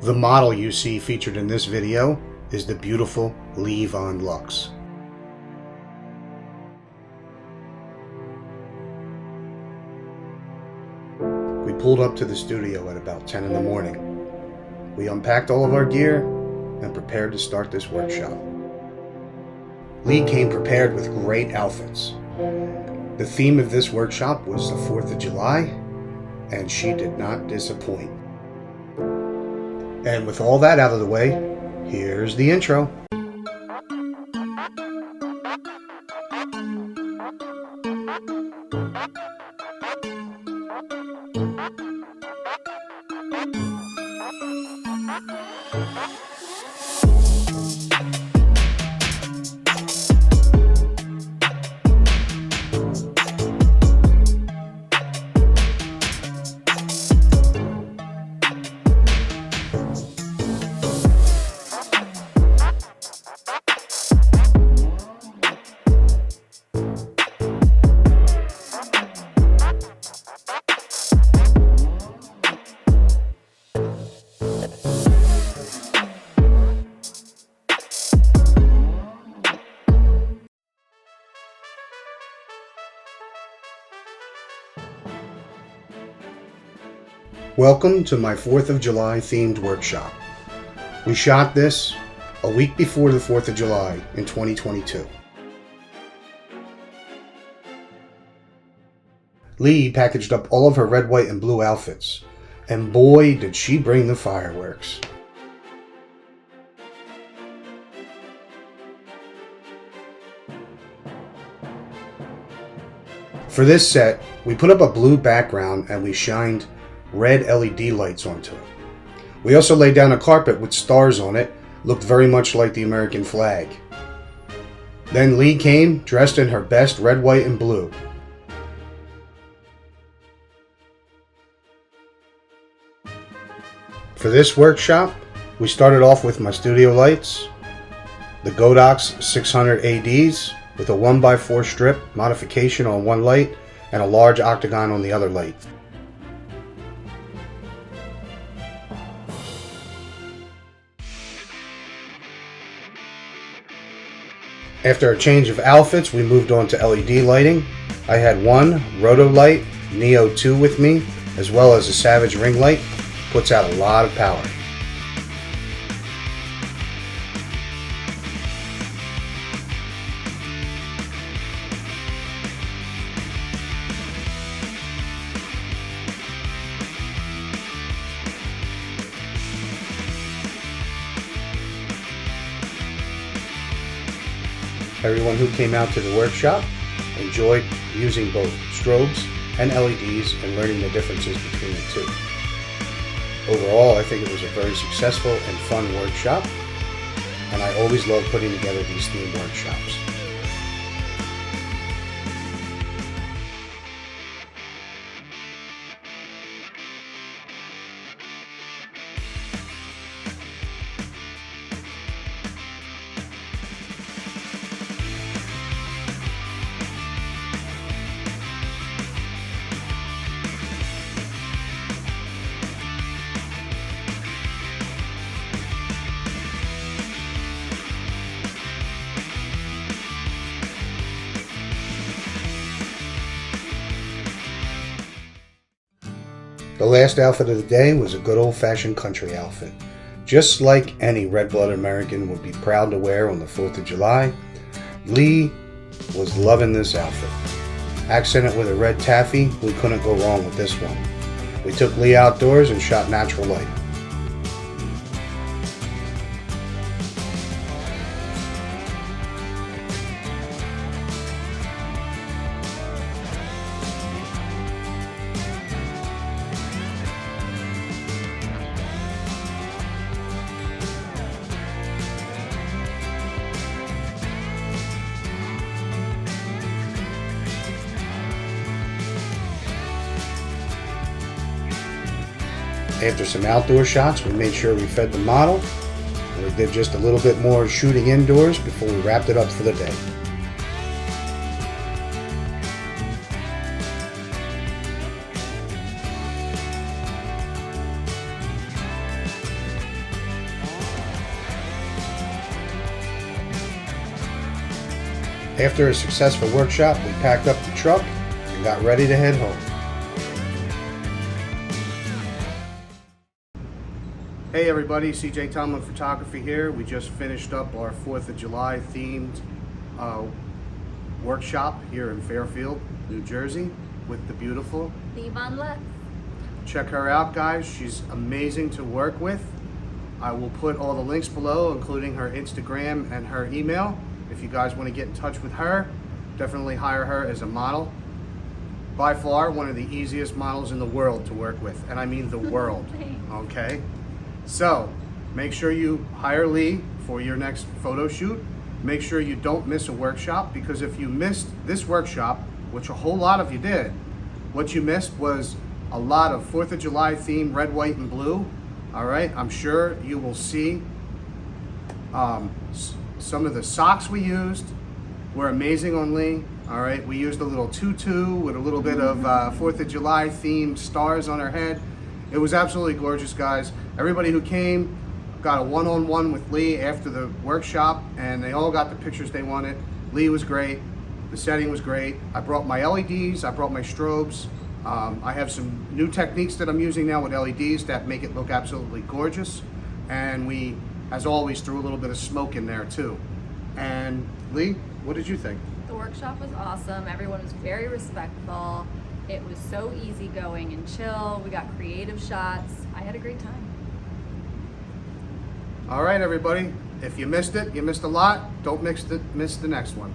The model you see featured in this video is the beautiful LeeVonLux. We pulled up to the studio at about 10 in the morning. We unpacked all of our gear and prepared to start this workshop. Lee came prepared with great outfits. The theme of this workshop was the 4th of July, and she did not disappoint. And with all that out of the way, here's the intro. Welcome to my 4th of July themed workshop. We shot this a week before the 4th of July in 2022. Lee packaged up all of her red, white, and blue outfits, and boy did she bring the fireworks. For this set, we put up a blue background and we shined red LED lights onto it. We also laid down a carpet with stars on it, looked very much like the American flag. Then Lee came dressed in her best red, white, and blue. For this workshop, we started off with my studio lights, the Godox 600 ADs with a 1x4 strip modification on one light and a large octagon on the other light. After a change of outfits, we moved on to LED lighting. I had one Roto Light Neo 2 with me, as well as a Savage ring light. Puts out a lot of power. Everyone who came out to the workshop enjoyed using both strobes and LEDs and learning the differences between the two. Overall, I think it was a very successful and fun workshop, and I always love putting together these themed workshops. The last outfit of the day was a good old-fashioned country outfit. Just like any red-blooded American would be proud to wear on the 4th of July, Lee was loving this outfit. Accented with a red taffy, we couldn't go wrong with this one. We took Lee outdoors and shot natural light. After some outdoor shots, we made sure we fed the model, and we did just a little bit more shooting indoors before we wrapped it up for the day. After a successful workshop, we packed up the truck and got ready to head home. Hey everybody, CJ Tomlin Photography here. We just finished up our 4th of July themed workshop here in Fairfield, New Jersey with the beautiful LeeVonLux. Check her out, guys. She's amazing to work with. I will put all the links below, including her Instagram and her email. If you guys want to get in touch with her, definitely hire her as a model. By far, one of the easiest models in the world to work with, and I mean the world, okay? So, make sure you hire Lee for your next photo shoot. Make sure you don't miss a workshop, because if you missed this workshop, which a whole lot of you did, what you missed was a lot of 4th of July themed red, white, and blue. All right, I'm sure you will see some of the socks we used were amazing on Lee. All right, we used a little tutu with a little bit of 4th of July themed stars on her head. It was absolutely gorgeous, guys. Everybody who came got a one-on-one with Lee after the workshop, and they all got the pictures they wanted. Lee was great. The setting was great. I brought my LEDs. I brought my strobes. I have some new techniques that I'm using now with LEDs that make it look absolutely gorgeous. And we, as always, threw a little bit of smoke in there too. And Lee, what did you think? The workshop was awesome. Everyone was very respectful. It was so easygoing and chill. We got creative shots. I had a great time. All right, everybody. If you missed it, you missed a lot. Don't miss the next one.